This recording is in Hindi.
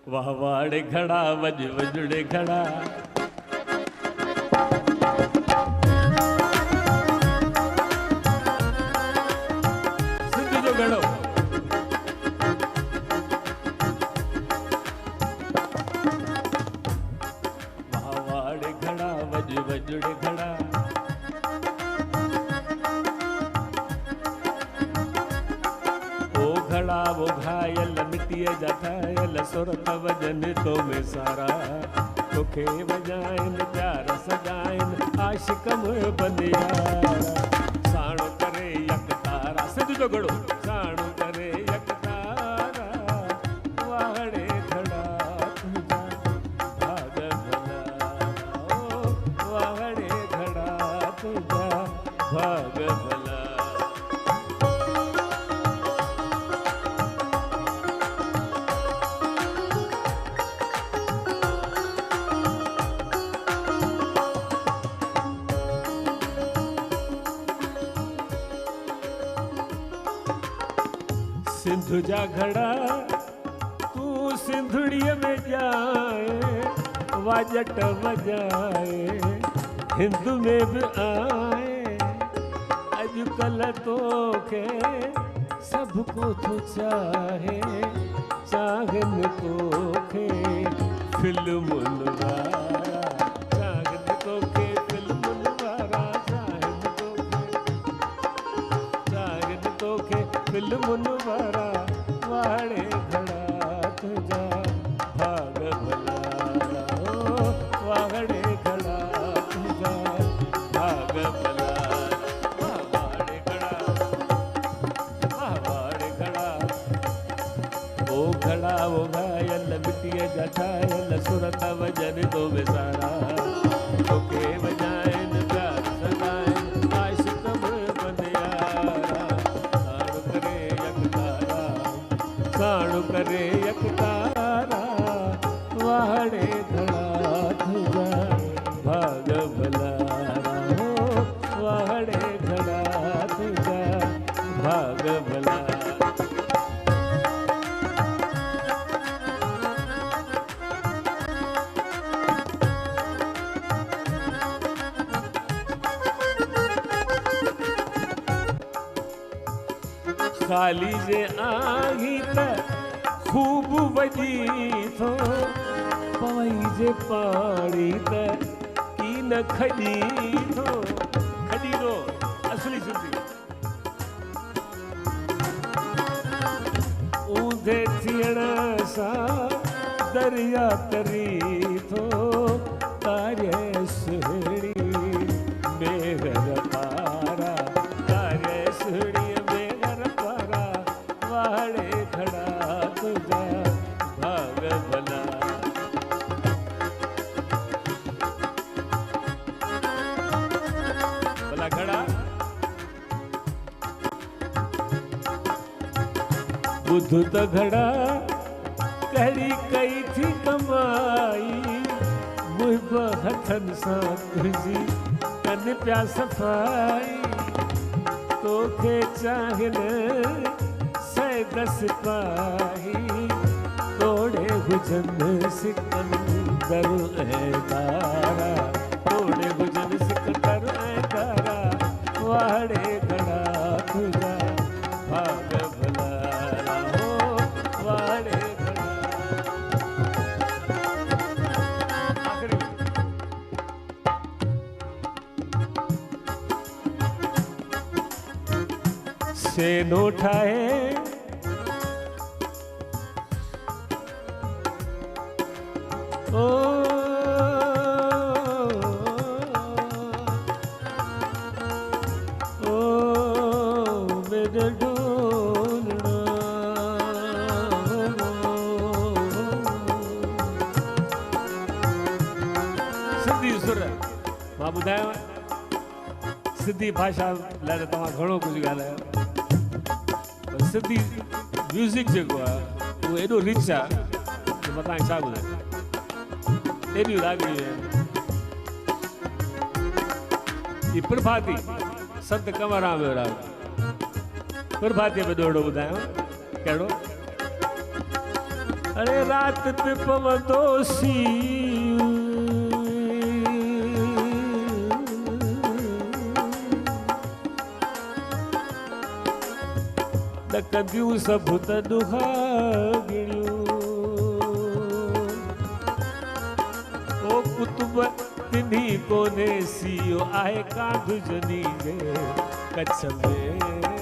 वाह वाड़े घड़ा वज वजड़े घड़ा सिंध जो घड़ो वाह वाड़े घड़ा वज वजड़े घड़ा घड़ा वो घायल मिट्टीअ जा ठाहियल सुरत वजन तो में सारा तोखे वॼाइन प्यार सॼाइन आशिक मुंहिंजो बंदियारा साणो करे यक तारा सिंध जो घड़ो साणो करे यक तारा वाड़े घड़ा तुंहिंजा भाग भला ओ वाड़े घड़ा तुंहिंजा भाग भला सिंध जा घड़ा तू सिंधड़ीअ में जाए वाजट वजाए हिंद में भी आए अॼुकल्ह तोखे सभु को थो चाहे चाहनि तोखे फिल्मुनि वारा चाहनि तोखे फिल्मुनि वारा चाहनि तोखे फिल्मुनि वारा वाड़े घड़ा तुझा भाग भला ओ वाड़े घड़ा तुझा भाग भला वाड़े घड़ा ओ घड़ा वो घायल मिट्टीअ जा ठाहियल सुरत वजन तो बेसारा तोखे वॼाइन प्यार सॼाइन आशिक मुंहिंजो बंदियारा साणो करे यक तारा वाड़े घड़ा तुझा भाग भला हो वाड़े घड़ा तुझा भाग भला खाली जे आही त खूब वजी थो पवई जे पाणी त की न खॼी थो खॼी थो असली सिंधी ऊंधे थियण सां दरिया तरी थो तारे सुहिणी मेघर पारा तारे सुहिणी वाड़े घड़ा तुझा भाग भला भला घड़ा बुध त घड़ा कहिड़ी कई थी कमाई मुंहिंबा हथनि सां तुंहिंजी कनि पिया सफ़ाई तोखे चाहिनि दस पाही तोड़े हुजन सिकंदर ऐं तारा तोड़े हुजन सिकंदर ऐं तारा वाड़े घड़ा तुझा भाग भला हो वाड़े घड़ा सेनो ठाहे मां ॿुधायांव सिंधी भाषा लाइ त तव्हां घणो कुझु ॻाल्हायो पर सिंधी म्यूज़िक जेको आहे उहो एॾो रिच आहे कि मां तव्हांखे छा ॿुधायां एॾियूं राॻड़ियूं आहिनि ही प्रभाती संत कंवरराम जो राग प्रभातीअ में ॾोड़ो ॿुधायांव कहिड़ो अरे रात ते पवंदोसी न कदियूं सभु त ॾुहा गिणियूं ओ कुतुब तिन्ही कोने सीओ आहे कांध जनी जे कच्छ में